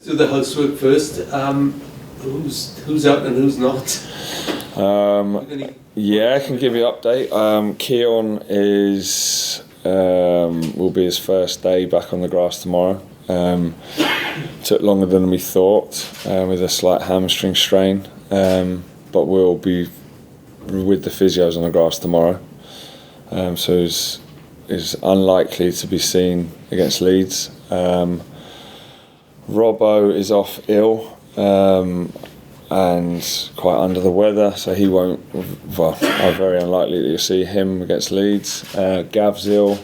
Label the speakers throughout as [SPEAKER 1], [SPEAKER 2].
[SPEAKER 1] Do the housework first. Who's out and who's not?
[SPEAKER 2] Yeah, I can give you an update. Keon will be his first day back on the grass tomorrow. Took longer than we thought with a slight hamstring strain, but we'll be with the physios on the grass tomorrow. So is unlikely to be seen against Leeds. Robbo is off ill and quite under the weather, so he won't. Well, I'm very unlikely that you'll see him against Leeds. Gav's ill,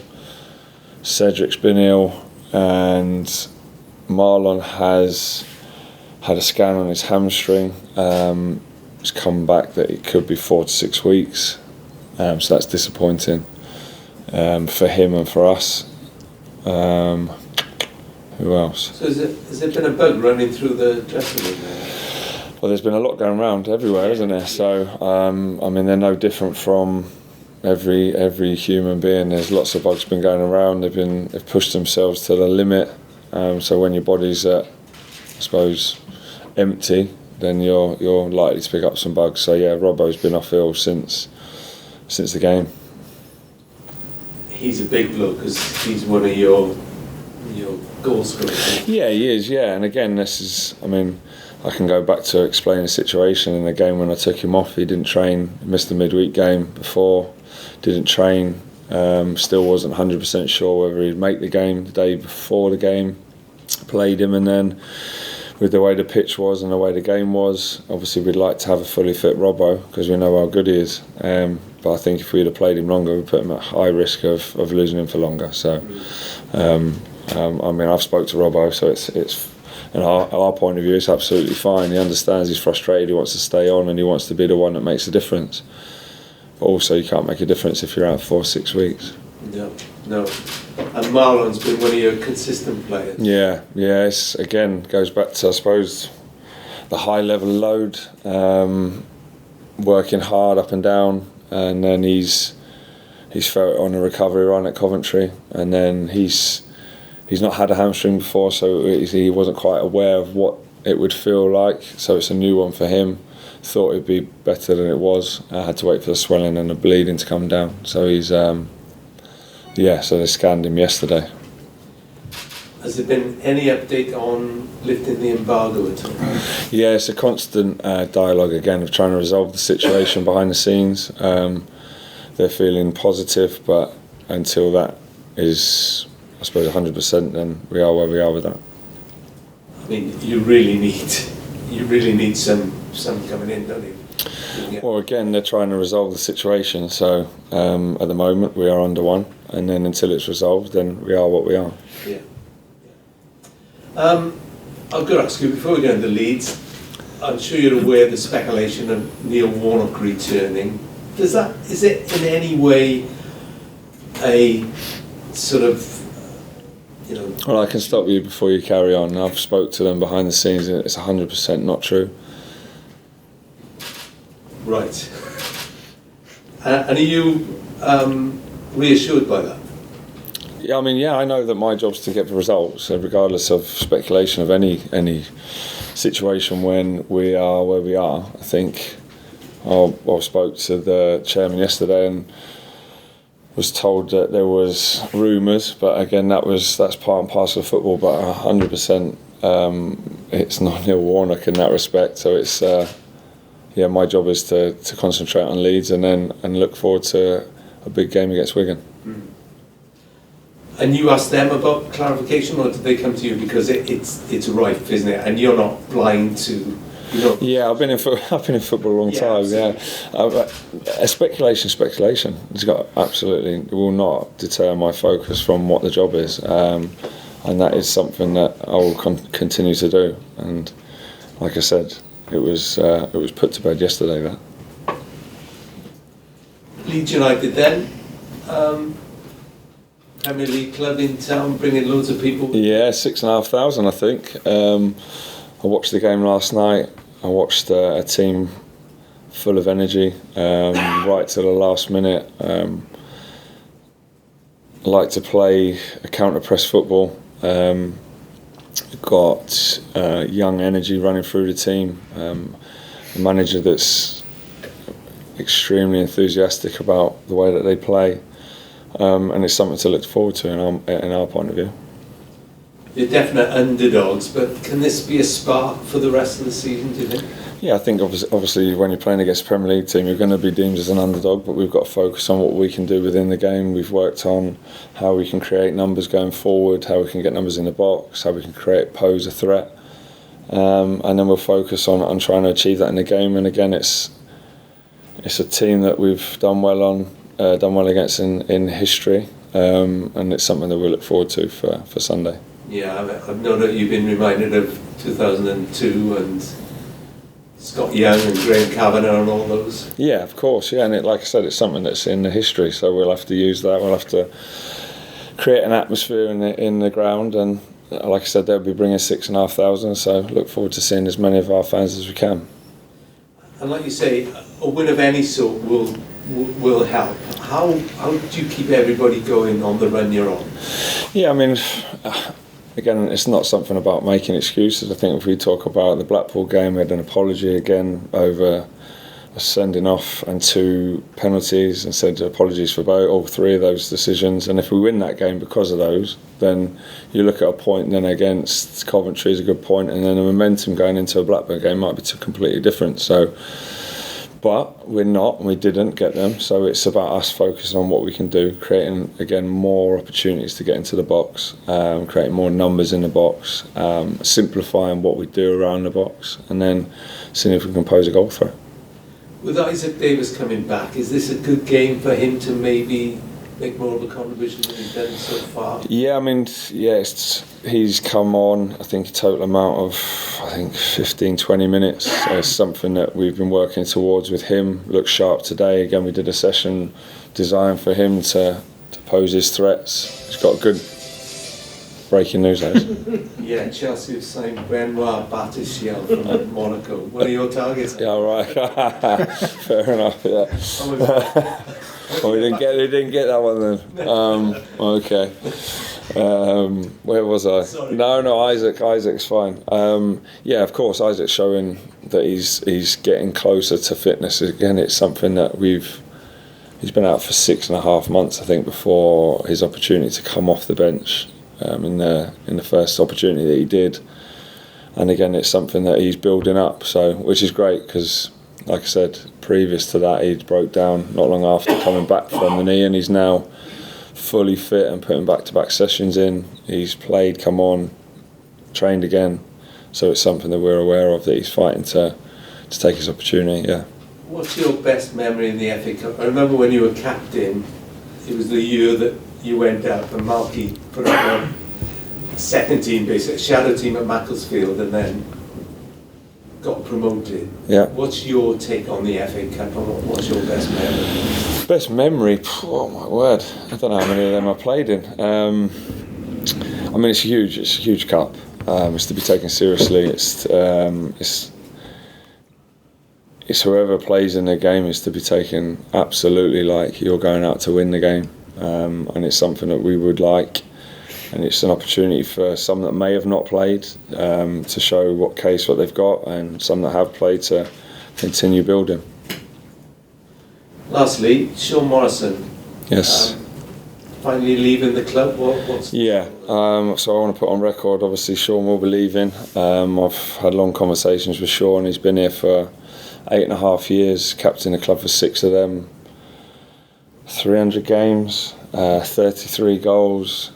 [SPEAKER 2] Cedric's been ill, and Marlon has had a scan on his hamstring. It's come back that it could be 4 to 6 weeks, so that's disappointing for him and for us. Who else?
[SPEAKER 1] So has there been a bug running through the dressing room there?
[SPEAKER 2] Well, there's been a lot going around everywhere, isn't there? So, I mean, they're no different from every human being. There's lots of bugs been going around. They've pushed themselves to the limit. So when your body's I suppose, empty, then you're likely to pick up some bugs. So yeah, Robbo's been off ill since the game.
[SPEAKER 1] He's a big bloke because he's one of your goal scorers.
[SPEAKER 2] Yeah, he is. Yeah, and again, this is. I mean, I can go back to explain the situation in the game when I took him off. He didn't train, missed the midweek game before, didn't train, still wasn't 100% sure whether he'd make the game the day before the game. Played him, and then with the way the pitch was and the way the game was, obviously we'd like to have a fully fit Robbo because we know how good he is. But I think if we'd have played him longer, we'd put him at high risk of losing him for longer. So, I mean, I've spoke to Robbo, so it's. And our point of view, it's absolutely fine. He understands he's frustrated, he wants to stay on, and he wants to be the one that makes a difference. But also, you can't make a difference if you're out 4 or 6 weeks.
[SPEAKER 1] No. And Marlon's been one of your consistent players.
[SPEAKER 2] Yeah. It's, again, goes back to, I suppose, the high level load, working hard up and down, and then he's felt it on a recovery run at Coventry, and then he's not had a hamstring before, so he wasn't quite aware of what it would feel like. So it's a new one for him. Thought it'd be better than it was. I had to wait for the swelling and the bleeding to come down. So he's, so they scanned him yesterday.
[SPEAKER 1] Has there been any update on lifting the embargo at all?
[SPEAKER 2] Yeah, it's a constant dialogue again of trying to resolve the situation behind the scenes. They're feeling positive, but until that is, I suppose, 100%, then we are where we are with that.
[SPEAKER 1] I mean, you really need some coming in, don't you? Yeah.
[SPEAKER 2] Well, again, they're trying to resolve the situation. So at the moment, we are under one, and then until it's resolved, then we are what we are.
[SPEAKER 1] Yeah. I've got to ask you before we go into Leeds. I'm sure you're aware of the speculation of Neil Warnock returning. Is it in any way a sort of,
[SPEAKER 2] Well, I can stop you before you carry on. I've spoke to them behind the scenes, and it's 100% not true.
[SPEAKER 1] Right. And are you reassured by that?
[SPEAKER 2] Yeah, I mean, I know that my job's to get the results, so regardless of speculation of any situation when we are where we are. I think I spoke to the chairman yesterday and was told that there was rumours, but again, that's part and parcel of football. But 100%, it's not Neil Warnock in that respect. So it's my job is to concentrate on Leeds and look forward to a big game against Wigan.
[SPEAKER 1] Mm. And you asked them about clarification, or did they come to you because it's rife, isn't it? And you're not blind to.
[SPEAKER 2] Yeah, I've been in football a long time.
[SPEAKER 1] Absolutely.
[SPEAKER 2] Yeah, speculation. It's got absolutely will not deter my focus from what the job is, and that is something that I will continue to do. And like I said, it was put to bed yesterday. That
[SPEAKER 1] Leeds United then. Premier League club in town, bringing loads of people.
[SPEAKER 2] Yeah, 6,500, I think. I watched the game last night. I watched a team full of energy, right to the last minute. I like to play a counter-press football. got young energy running through the team, a manager that's extremely enthusiastic about the way that they play, and it's something to look forward to in our point of view.
[SPEAKER 1] You're definite underdogs, but can this be a spark for the rest of the season, do you think?
[SPEAKER 2] Yeah, I think obviously when you're playing against a Premier League team, you're going to be deemed as an underdog, but we've got to focus on what we can do within the game. We've worked on how we can create numbers going forward, how we can get numbers in the box, how we can pose a threat, and then we'll focus on trying to achieve that in the game. And again, it's a team that we've done well against in history, and it's something that we'll look forward to for Sunday.
[SPEAKER 1] Yeah, I've known that you've been reminded of 2002 and Scott Young and Graham Kavanagh and all those.
[SPEAKER 2] Yeah, of course. Yeah, and like I said, it's something that's in the history, so we'll have to use that. We'll have to create an atmosphere in the ground, and like I said, they'll be bringing 6,500. So look forward to seeing as many of our fans as we can.
[SPEAKER 1] And like you say, a win of any sort will help. How do you keep everybody going on the run you're on?
[SPEAKER 2] Yeah, I mean, again, it's not something about making excuses. I think if we talk about the Blackpool game, we had an apology again over a sending off and 2 penalties, and said apologies for all 3 of those decisions. And if we win that game because of those, then you look at a point then against Coventry is a good point, and then the momentum going into a Blackburn game might be completely different. So, but we're not, and we didn't get them, so it's about us focusing on what we can do, creating again more opportunities to get into the box, creating more numbers in the box, simplifying what we do around the box, and then seeing if we can pose a goal threat. With
[SPEAKER 1] Isaak Davies coming back, is this a good game for him to maybe make more of a contribution than he's done so far? Yeah,
[SPEAKER 2] I mean, he's come on, I think a total amount of 15-20 minutes. It's something that we've been working towards with him. Looked sharp today. Again, we did a session designed for him to pose his threats. He's got good breaking news there.
[SPEAKER 1] Yeah, Chelsea have signed Benoit Batistiel from Monaco. One of your targets?
[SPEAKER 2] Yeah, right. Fair enough, yeah. Well, we didn't get that one then. Okay. Where was I?
[SPEAKER 1] Sorry.
[SPEAKER 2] No, Isaac's fine. Yeah, of course, Isaac's showing that he's getting closer to fitness. Again, it's something that he's been out for 6.5 months, I think, before his opportunity to come off the bench in the first opportunity that he did. And again, it's something that he's building up, which is great, because like I said, previous to that, he broke down not long after coming back from the knee, and he's now fully fit and putting back-to-back sessions in. He's played, come on, trained again. So it's something that we're aware of, that he's fighting to take his opportunity, yeah.
[SPEAKER 1] What's your best memory in the FA Cup? I remember when you were captain, it was the year that you went up and Malky put up a second team, basically, a shadow team at Macclesfield, and then got promoted.
[SPEAKER 2] Yeah.
[SPEAKER 1] What's your take on the FA Cup, and what's your best memory?
[SPEAKER 2] Best memory? Oh my word! I don't know how many of them I played in. I mean, it's huge. It's a huge cup. It's to be taken seriously. It's whoever plays in the game is to be taken absolutely like you're going out to win the game, and it's something that we would like. And it's an opportunity for some that may have not played to show what they've got, and some that have played to continue building.
[SPEAKER 1] Lastly, Sean Morrison.
[SPEAKER 2] Yes.
[SPEAKER 1] Finally leaving the club. What's
[SPEAKER 2] yeah. So I want to put on record. Obviously, Sean will be leaving. I've had long conversations with Sean. He's been here for 8.5 years. Captain the club for 6 of them. 300 games, 33 goals.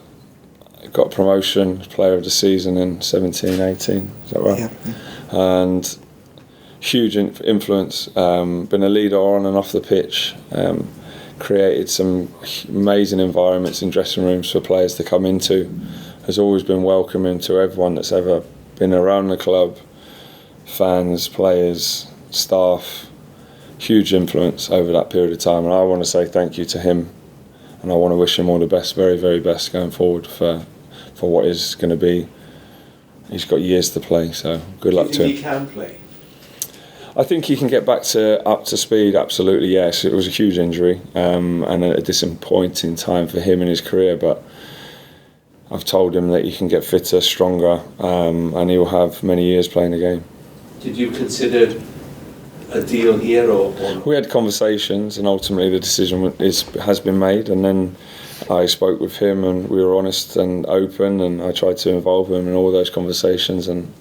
[SPEAKER 2] Got a promotion, player of the season in 17-18, is that right?
[SPEAKER 3] Yeah.
[SPEAKER 2] And huge influence, been a leader on and off the pitch, created some amazing environments in dressing rooms for players to come into, has always been welcoming to everyone that's ever been around the club, fans, players, staff, huge influence over that period of time, and I want to say thank you to him, and I want to wish him all the best, very, very best going forward for what is going to be. He's got years to play, so good luck to him.
[SPEAKER 1] Do you think he can play?
[SPEAKER 2] I think he can get up to speed, absolutely, yes. It was a huge injury and a disappointing time for him in his career, but I've told him that he can get fitter, stronger, and he will have many years playing the game.
[SPEAKER 1] Did you consider a deal here, or?
[SPEAKER 2] We had conversations, and ultimately the decision has been made. And then I spoke with him, and we were honest and open, and I tried to involve him in all those conversations, and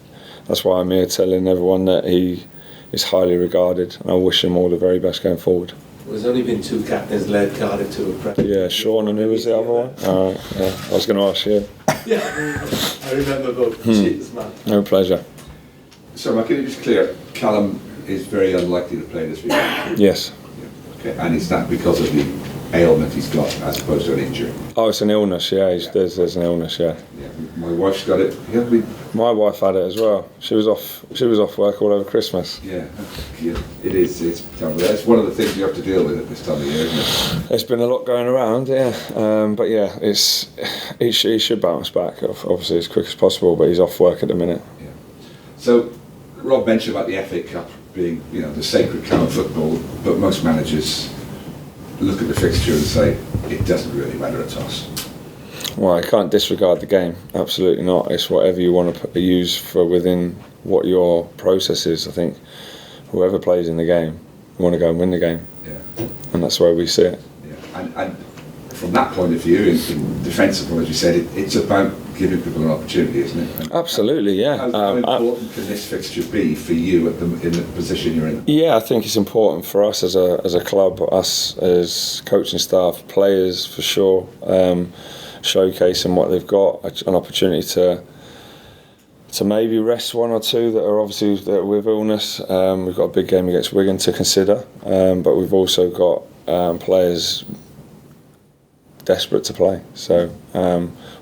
[SPEAKER 2] that's why I'm here telling everyone that he is highly regarded, and I wish him all the very best going forward.
[SPEAKER 1] There's only been 2 captains led Cardiff to a Premier League.
[SPEAKER 2] Yeah, Sean, and who was the other one? Yeah, I was going to ask you.
[SPEAKER 1] Yeah, I remember both. Cheers, man.
[SPEAKER 2] No pleasure.
[SPEAKER 3] So, Mark, can you just clear, Callum is very unlikely to play this weekend?
[SPEAKER 2] Yes.
[SPEAKER 3] Yeah. Okay. And is that because of the ailment he's got as opposed to an injury?
[SPEAKER 2] Oh, it's an illness, yeah. There's an illness, yeah.
[SPEAKER 3] Yeah. My wife's got it. Yeah,
[SPEAKER 2] my wife had it as well. She was off work all over Christmas.
[SPEAKER 3] Yeah, it is. It's terrible. That's one of the things you have to deal with at this time of year, isn't it?
[SPEAKER 2] There's been a lot going around, yeah. But yeah, he should bounce back, obviously as quick as possible. But he's off work at the minute.
[SPEAKER 3] Yeah. So, Rob mentioned about the FA Cup being, the sacred cow of football, but most managers look at the fixture and say it doesn't really matter a toss.
[SPEAKER 2] Well, I can't disregard the game. Absolutely not. It's whatever you want to use for within what your process is. I think whoever plays in the game, you want to go and win the game.
[SPEAKER 3] Yeah.
[SPEAKER 2] And that's where we see it.
[SPEAKER 3] Yeah. And from that point of view, in defensive, as you said, it's about giving people an opportunity, isn't it? And
[SPEAKER 2] absolutely, yeah.
[SPEAKER 3] How important can this fixture be for you in the position you're in?
[SPEAKER 2] Yeah, I think it's important for us as a club, us as coaching staff, players for sure. Showcasing what they've got, an opportunity to maybe rest one or two that are obviously with illness. We've got a big game against Wigan to consider, but we've also got players desperate to play. So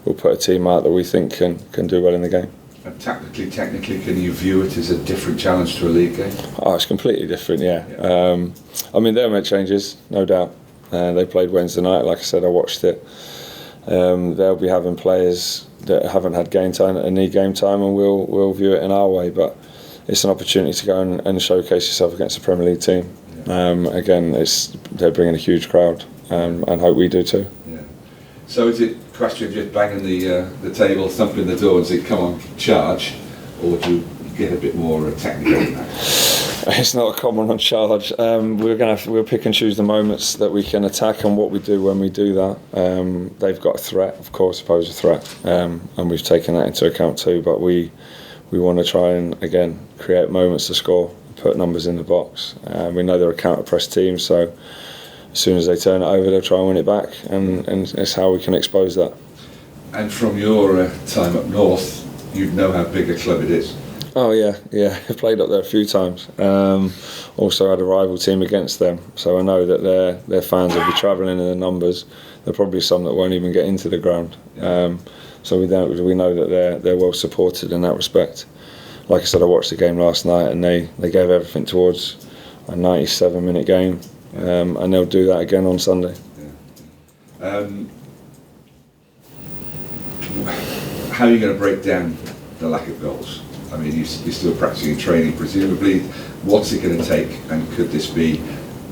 [SPEAKER 2] we'll put a team out that we think can do well in the game.
[SPEAKER 3] And technically, can you view it as a different challenge to a league game?
[SPEAKER 2] Oh, it's completely different, yeah. I mean, they'll make changes, no doubt. They played Wednesday night, like I said, I watched it. They'll be having players that haven't had game time and need game time, and we'll view it in our way. But it's an opportunity to go and showcase yourself against a Premier League team. Yeah. Again, they're bringing a huge crowd, and hope we do too.
[SPEAKER 3] Yeah. So is it a question of just banging the table, thumping the door, and saying, "Come on, charge," or do you get a bit more technical than that?
[SPEAKER 2] It's not a common on charge. We'll pick and choose the moments that we can attack and what we do when we do that. They've got a threat, of course, pose a threat, and we've taken that into account too. But we want to try and again create moments to score, put numbers in the box. We know they're a counter-press team, so as soon as they turn it over, they'll try and win it back, and it's how we can expose that.
[SPEAKER 3] And from your time up north, you know how big a club it is.
[SPEAKER 2] Oh yeah. I've played up there a few times. Also had a rival team against them, so I know that their fans will be travelling in the numbers. There are probably some that won't even get into the ground. So we know that they're well supported in that respect. Like I said, I watched the game last night, and they gave everything towards a 97-minute game, and they'll do that again on Sunday.
[SPEAKER 3] Yeah. How are you going to break down the lack of goals? I mean, you're still practicing and training, presumably. What's it going to take, and could this be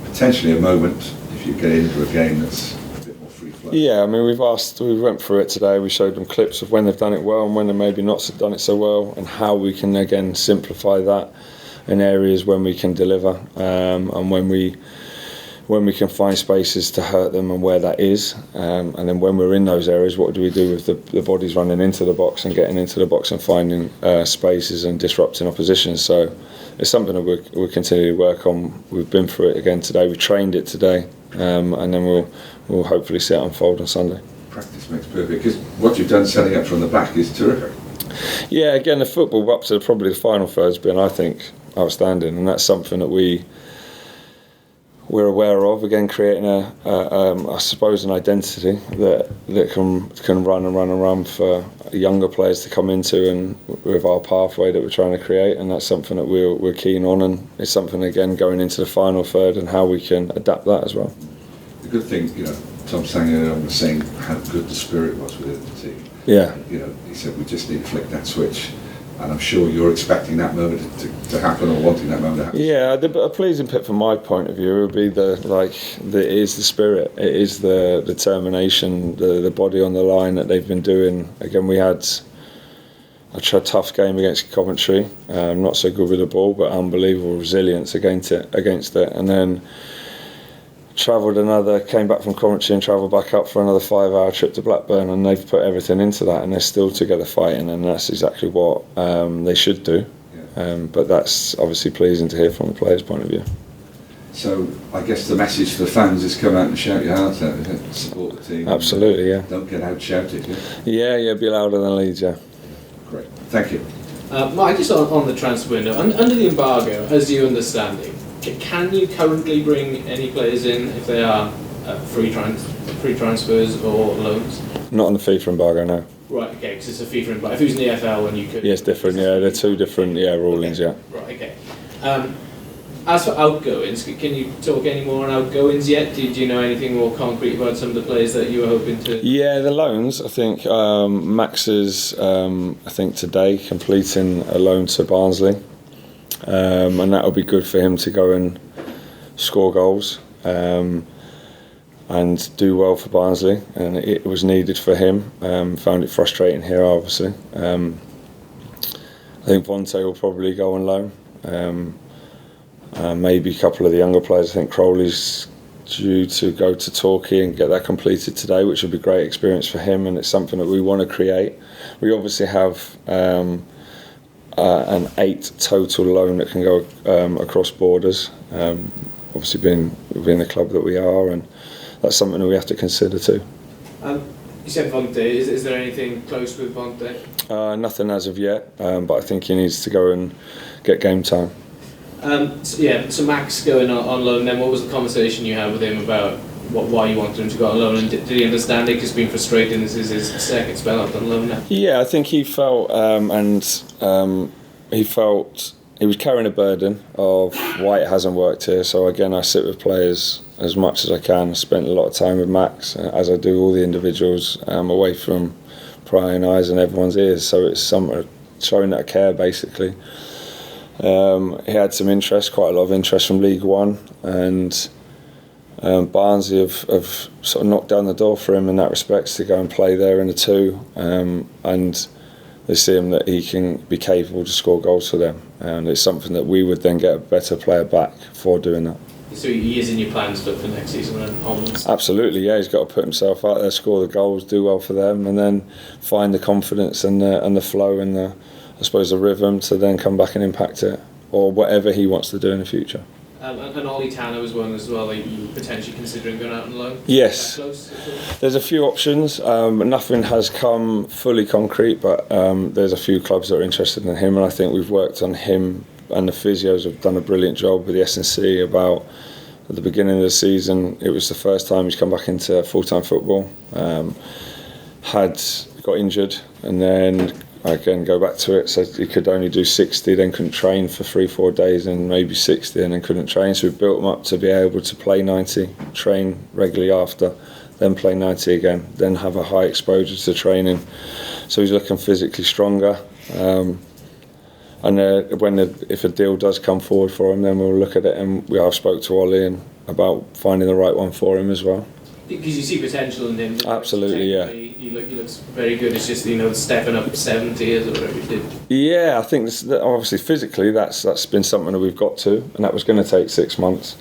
[SPEAKER 3] potentially a moment if you get into a game that's a bit more free-flowing?
[SPEAKER 2] Yeah, I mean, we went through it today. We showed them clips of when they've done it well and when they've maybe not done it so well, and how we can again simplify that in areas when we can deliver, and when we can find spaces to hurt them and where that is, and then when we're in those areas, what do we do with the bodies running into the box and getting into the box and finding spaces and disrupting opposition. So it's something that we'll continue to work on. We've been through it again today, we trained it today, and then we'll hopefully see it unfold on Sunday.
[SPEAKER 3] Practice makes perfect, because what you've done setting up from the back is terrific.
[SPEAKER 2] Yeah, again, the football up to probably the final third has been, I think, outstanding, and that's something that we're aware of, again creating I suppose an identity that can run for younger players to come into, and with our pathway that we're trying to create, and that's something that we're keen on, and it's something again going into the final third and how we can adapt that as well.
[SPEAKER 3] The good thing, Tom Sanger was saying how good the spirit was within the team.
[SPEAKER 2] Yeah.
[SPEAKER 3] He said we just need to flick that switch. and I'm sure you're expecting that moment to happen, or wanting that moment to happen.
[SPEAKER 2] Yeah, a pleasing bit from my point of view would be it is the spirit, it is the determination, the body on the line that they've been doing. Again, we had a tough game against Coventry, not so good with the ball, but unbelievable resilience against it, and then came back from Coventry and travelled back up for another 5-hour trip to Blackburn, and they've put everything into that, and they're still together fighting, and that's exactly what they should do. But that's obviously pleasing to hear from the players' point of view.
[SPEAKER 3] So I guess the message for the fans is come out and shout your heart out, isn't it? Support the team.
[SPEAKER 2] Absolutely, yeah.
[SPEAKER 3] Don't get out shouted.
[SPEAKER 2] Yeah, be louder than Leeds, yeah.
[SPEAKER 3] Great, thank you.
[SPEAKER 4] Mike, just on the transfer window, under the embargo, as you understand it, can you currently bring any players in if they are free transfers or loans?
[SPEAKER 2] Not on the FIFA embargo, no.
[SPEAKER 4] Right, okay, because it's a FIFA embargo. If it was in the EFL and you could...
[SPEAKER 2] Yeah, it's different, yeah, they're two different rulings,
[SPEAKER 4] okay.
[SPEAKER 2] yeah.
[SPEAKER 4] Right, okay. As for outgoings, can you talk any more on outgoings yet? Do you know anything more concrete about some of the players that you were hoping to...
[SPEAKER 2] Yeah, the loans, I think Max is, I think today, completing a loan to Barnsley. And that'll be good for him to go and score goals and do well for Barnsley, and it was needed for him. Found it frustrating here, obviously. I think Vontae will probably go on loan. Maybe a couple of the younger players. I think Crowley's due to go to Torquay and get that completed today, which would be a great experience for him, and it's something that we want to create. We obviously have an 8 total loan that can go across borders, obviously being the club that we are, and that's something that we have to consider too.
[SPEAKER 4] You said Vontae, is there anything close with Vontae?
[SPEAKER 2] Nothing as of yet, but I think he needs to go and get game time.
[SPEAKER 4] So Max going on loan, then what was the conversation you had with him about why you wanted him to go on loan, and did he understand it? Because it's been frustrating, this is his second spell out on loan now. Yeah,
[SPEAKER 2] I think he felt he was carrying a burden of why it hasn't worked here. So again, I sit with players as much as I can. I spent a lot of time with Max, as I do all the individuals, away from prying eyes and everyone's ears. So it's showing that I care, basically. He had some interest, quite a lot of interest from League One, and Barnsley have sort of knocked down the door for him in that respect to go and play there in the 2, and they see him that he can be capable to score goals for them, and it's something that we would then get a better player back for doing that.
[SPEAKER 4] So he is in your plans for next season and onwards?
[SPEAKER 2] Absolutely, yeah. He's got to put himself out there, score the goals, do well for them, and then find the confidence and the flow and the rhythm to then come back and impact it, or whatever he wants to do in the future.
[SPEAKER 4] And Ollie Tanner was one as well that you potentially considering going out on loan?
[SPEAKER 2] Yes. There's a few options. Nothing has come fully concrete, but there's a few clubs that are interested in him, and I think we've worked on him, and the physios have done a brilliant job with the S&C about at the beginning of the season. It was the first time he's come back into full-time football. Got injured, and then again go back to it, so he could only do 60, then couldn't train for 3-4 days, and maybe 60 and then couldn't train. So we built him up to be able to play 90, train regularly after, then play 90 again, then have a high exposure to training. So he's looking physically stronger, and if a deal does come forward for him, then we'll look at it, and I've spoke to Ollie and about finding the right one for him as well.
[SPEAKER 4] Because you see potential in him.
[SPEAKER 2] Absolutely, yeah.
[SPEAKER 4] He looks very good. It's just stepping up 70 years or whatever he did.
[SPEAKER 2] Yeah, I think obviously physically that's been something that we've got to, and that was going to take 6 months.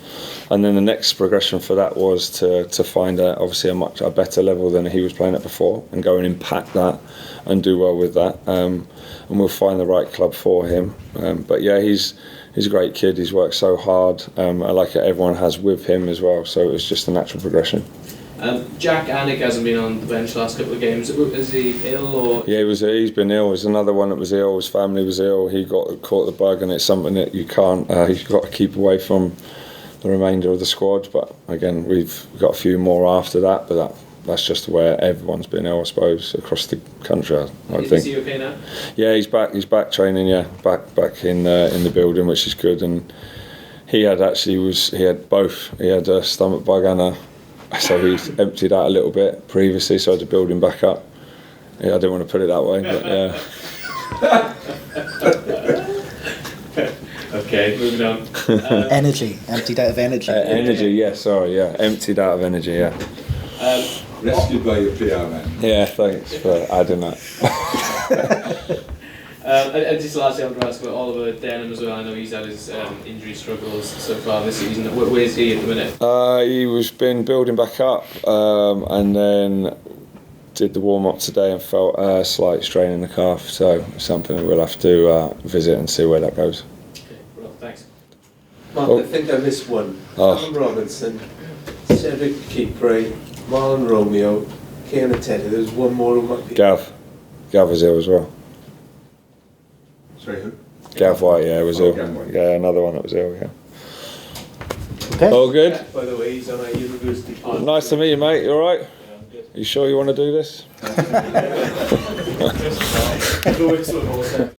[SPEAKER 2] And then the next progression for that was to find obviously a better level than he was playing at before, and go and impact that and do well with that. And we'll find the right club for him. But yeah, he's a great kid. He's worked so hard. I like it. Everyone has with him as well. So it was just a natural progression.
[SPEAKER 4] Jack Anik hasn't been on the bench the last couple of games. Is he ill or?
[SPEAKER 2] Yeah, he's been ill. There's another one that was ill. His family was ill. He caught the bug, and it's something that you can't. You've got to keep away from the remainder of the squad. But again, we've got a few more after that. But that's just where everyone's been ill, I suppose, across the country. I think.
[SPEAKER 4] Is he okay now?
[SPEAKER 2] Yeah, he's back. He's back training. Yeah, back in the building, which is good. And he had both. He had a stomach bug and so he's emptied out a little bit previously, so I had to build him back up. Yeah, I didn't want to put it that way, but yeah.
[SPEAKER 4] Okay, moving on.
[SPEAKER 5] Energy, emptied out of energy.
[SPEAKER 2] Energy, yeah, sorry, yeah. Emptied out of energy, yeah.
[SPEAKER 3] Rescued by your PR man.
[SPEAKER 2] Yeah, thanks for adding that.
[SPEAKER 4] And just lastly, I want to ask about Oliver Denham as well. I know he's had his injury struggles so far this season. Where's he at the minute?
[SPEAKER 2] He was been building back up, and then did the warm up today and felt a slight strain in the calf. So something that we'll have to visit and see where that goes.
[SPEAKER 4] Okay, well, thanks.
[SPEAKER 1] Mark,
[SPEAKER 2] Oh.
[SPEAKER 1] I think I missed one.
[SPEAKER 2] Oh.
[SPEAKER 1] Alan Robinson, Cedric Kipre, Marlon Romeo, Keanu Teddy. There's one more who might be.
[SPEAKER 2] Gav was ill as well.
[SPEAKER 3] Sorry, who?
[SPEAKER 2] Gav White, yeah, was
[SPEAKER 3] Oh,
[SPEAKER 2] ill.
[SPEAKER 3] Gav White.
[SPEAKER 2] Yeah, another one that was ill. Yeah.
[SPEAKER 5] Okay.
[SPEAKER 2] All good.
[SPEAKER 1] Yeah, by the way, he's on our university partner.
[SPEAKER 2] Nice to meet you, mate. You all right? You sure you want to do this?
[SPEAKER 4] Go with someone else.